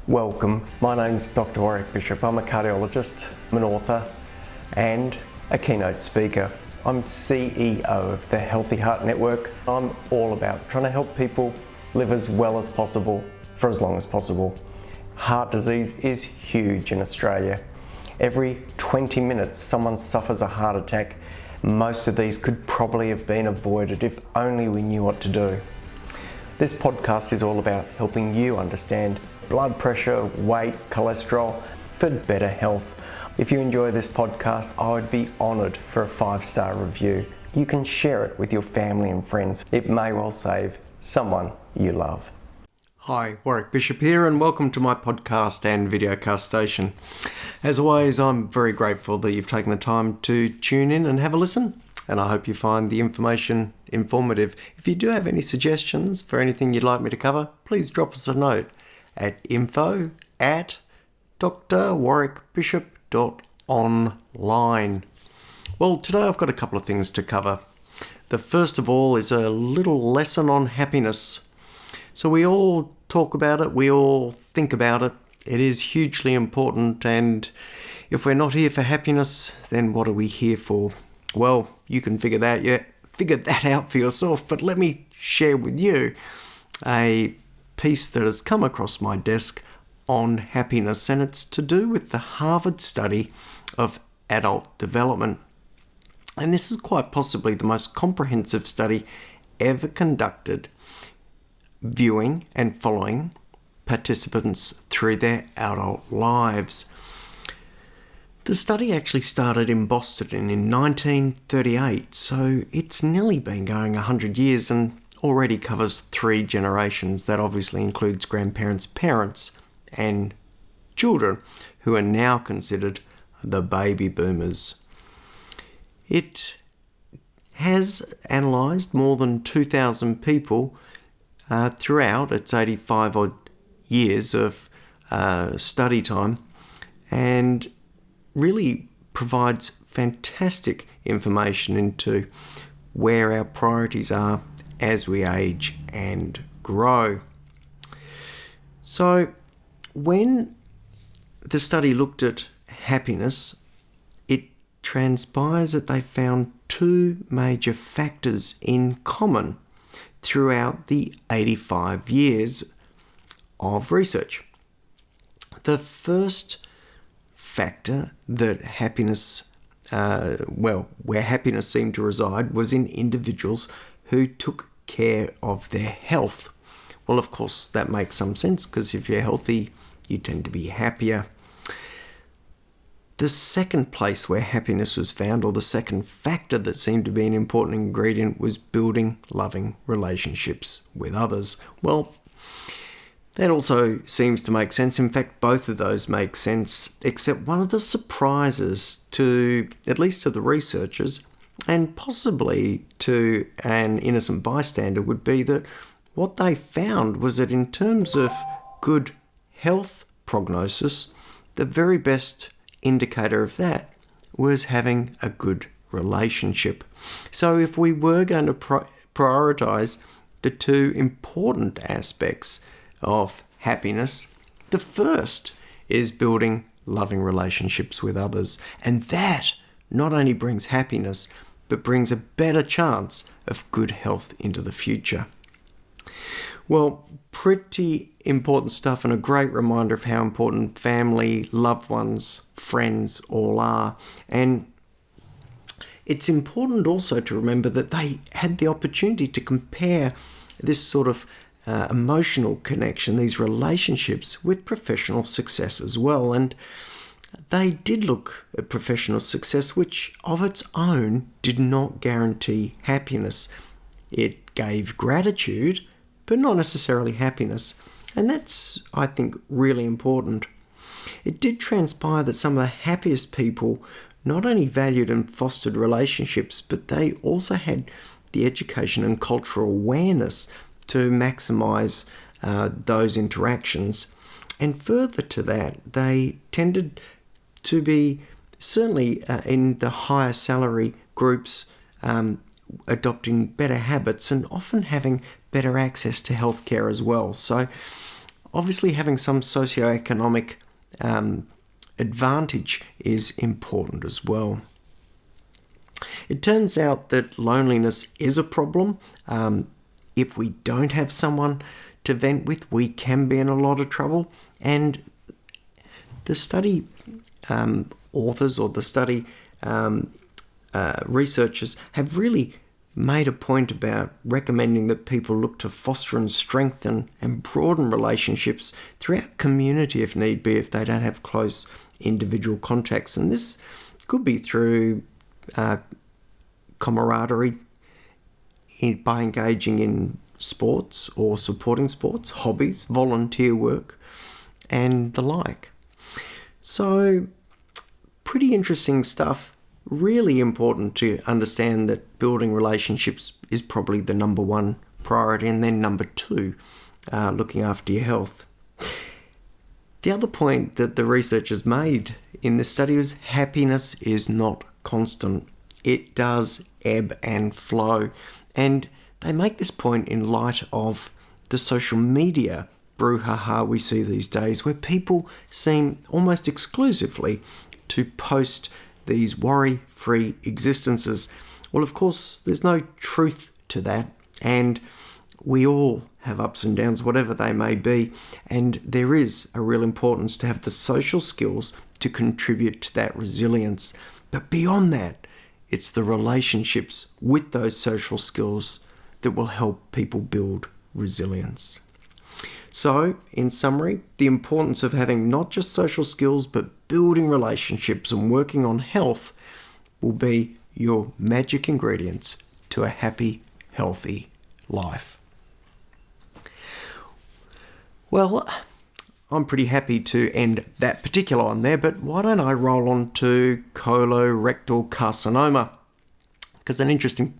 Welcome, my name's Doctor Warrick Bishop. I'm a cardiologist, I'm an author and a keynote speaker. I'm CEO of the Healthy Heart Network. I'm all about trying to help people live as well as possible for as long as possible. Heart disease is huge in Australia. Every 20 minutes someone suffers a heart attack. Most of these could probably have been avoided if only we knew what to do. This podcast is all about helping you understand blood pressure, weight, cholesterol for better health. If you enjoy this podcast, I would be honoured for a 5-star review. You can share it with your family and friends. It may well save someone you love. Hi, Warrick Bishop here, and welcome to my podcast and videocast station. As always, I'm very grateful that you've taken the time to tune in and have a listen, and I hope you find the information informative. If you do have any suggestions for anything you'd like me to cover, please drop us a note at info@drwarrickbishop.online. Well, today I've got a couple of things to cover. The first of all is a little lesson on happiness. So we all talk about it, we all think about it. It is hugely important, and if we're not here for happiness, then what are we here for? Well, you can figure that out for yourself, but let me share with you a piece that has come across my desk on happiness, and it's to do with the Harvard study of adult development. And this is quite possibly the most comprehensive study ever conducted, viewing and following participants through their adult lives. The study actually started in Boston in 1938, so it's nearly been going 100 years and already covers 3 generations. That obviously includes grandparents, parents, and children, who are now considered the baby boomers. It has analysed more than 2,000 people throughout its 85 odd years of study time, and really provides fantastic information into where our priorities are as we age and grow. So when the study looked at happiness, it transpires that they found 2 major factors in common throughout the 85 years of research. The first factor that where happiness seemed to reside was in individuals who took care of their health. Well, of course, that makes some sense, because if you're healthy, you tend to be happier. The second place where happiness was found, or the second factor that seemed to be an important ingredient, was building loving relationships with others. Well, that also seems to make sense. In fact, both of those make sense, except one of the surprises to, at least to the researchers, and possibly to an innocent bystander, would be that what they found was that in terms of good health prognosis, the very best indicator of that was having a good relationship. So if we were going to prioritise the 2 important aspects of happiness, the first is building loving relationships with others, and that not only brings happiness but brings a better chance of good health into the future. Well, pretty important stuff, and a great reminder of how important family, loved ones, friends all are. And it's important also to remember that they had the opportunity to compare this sort of emotional connection, these relationships, with professional success as well. And they did look at professional success, which of its own did not guarantee happiness. It gave gratitude, but not necessarily happiness. And that's, I think, really important. It did transpire that some of the happiest people not only valued and fostered relationships, but they also had the education and cultural awareness to maximise those interactions. And further to that, they tended to be, certainly in the higher salary groups, adopting better habits and often having better access to healthcare as well. So obviously having some socioeconomic advantage is important as well. It turns out that loneliness is a problem. If we don't have someone to vent with, we can be in a lot of trouble. And the study authors or the study researchers have really made a point about recommending that people look to foster and strengthen and broaden relationships throughout community if need be, if they don't have close individual contacts. And this could be through camaraderie by engaging in sports or supporting sports, hobbies, volunteer work, and the like. So, pretty interesting stuff. Really important to understand that building relationships is probably the number one priority, and then number two, looking after your health. The other point that the researchers made in this study was happiness is not constant. It does ebb and flow. And they make this point in light of the social media brouhaha we see these days, where people seem almost exclusively to post these worry-free existences. Well, of course, there's no truth to that, and we all have ups and downs, whatever they may be, and there is a real importance to have the social skills to contribute to that resilience. But beyond that, it's the relationships with those social skills that will help people build resilience. So, in summary, the importance of having not just social skills, but building relationships and working on health will be your magic ingredients to a happy, healthy life. Well, I'm pretty happy to end that particular one there, but why don't I roll on to colorectal carcinoma? Because an interesting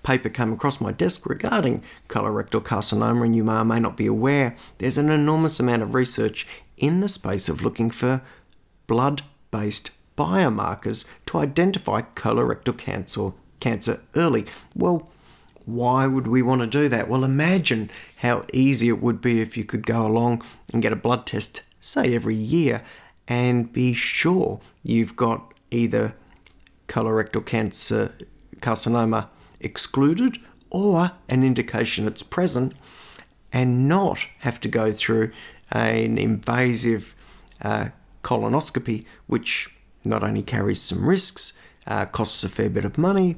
paper came across my desk regarding colorectal carcinoma, and you may or may not be aware, there's an enormous amount of research in the space of looking for blood-based biomarkers to identify colorectal cancer early. Well, why would we want to do that? Well, imagine how easy it would be if you could go along and get a blood test, say every year, and be sure you've got either colorectal carcinoma excluded or an indication it's present, and not have to go through an invasive colonoscopy, which not only carries some risks, costs a fair bit of money,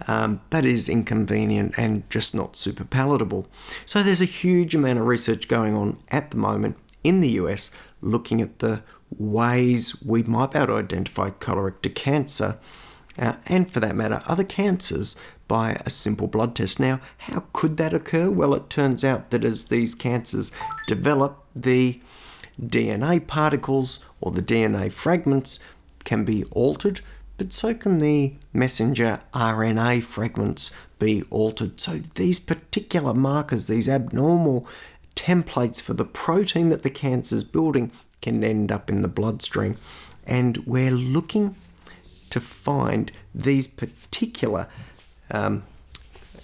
but is inconvenient and just not super palatable. So there's a huge amount of research going on at the moment in the US looking at the ways we might be able to identify colorectal cancer, and for that matter, other cancers, by a simple blood test. Now, how could that occur? Well, it turns out that as these cancers develop, the DNA particles or the DNA fragments can be altered, but so can the messenger RNA fragments be altered. So these particular markers, these abnormal templates for the protein that the cancer is building, can end up in the bloodstream. And we're looking to find these particular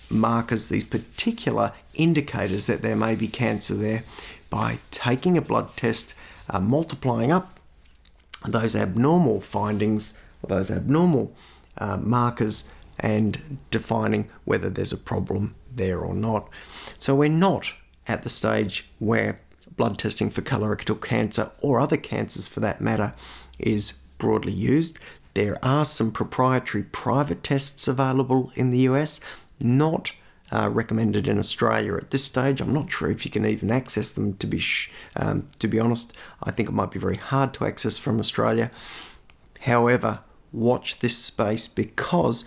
markers, these particular indicators that there may be cancer there, by taking a blood test, multiplying up those abnormal findings, those abnormal markers, and defining whether there's a problem there or not. So we're not at the stage where blood testing for colorectal cancer, or other cancers for that matter, is broadly used. There are some proprietary private tests available in the US, not recommended in Australia at this stage. I'm not sure if you can even access them, to be honest. I think it might be very hard to access from Australia. However, watch this space, because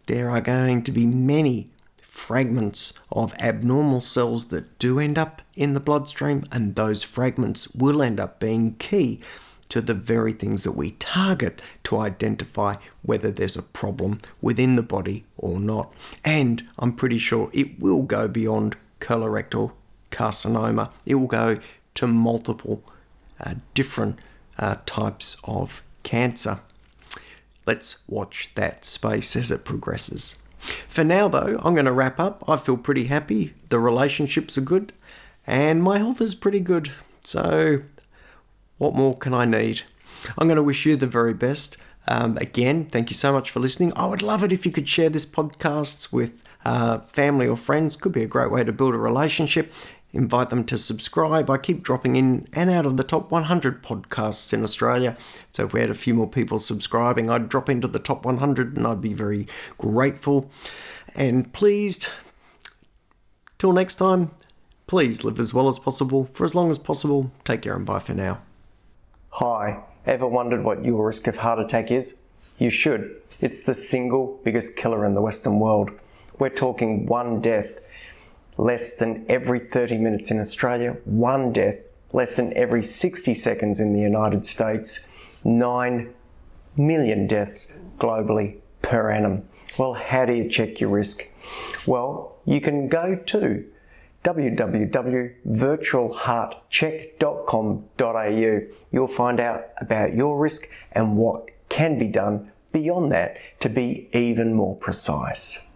there are going to be many fragments of abnormal cells that do end up in the bloodstream, and those fragments will end up being key to the very things that we target to identify whether there's a problem within the body or not. And I'm pretty sure it will go beyond colorectal carcinoma. It will go to multiple different types of cancer. Let's watch that space as it progresses. For now, though, I'm going to wrap up. I feel pretty happy. The relationships are good. and my health is pretty good. So what more can I need? I'm going to wish you the very best. Again, thank you so much for listening. I would love it if you could share this podcast with family or friends. Could be a great way to build a relationship. Invite them to subscribe. I keep dropping in and out of the top 100 podcasts in Australia. So if we had a few more people subscribing, I'd drop into the top 100 and I'd be very grateful and pleased. Till next time, please live as well as possible for as long as possible. Take care and bye for now. Hi, ever wondered what your risk of heart attack is? You should. It's the single biggest killer in the Western world. We're talking one death less than every 30 minutes in Australia, one death less than every 60 seconds in the United States, 9 million deaths globally per annum. Well, how do you check your risk? Well, you can go to www.virtualheartcheck.com.au. You'll find out about your risk and what can be done beyond that to be even more precise.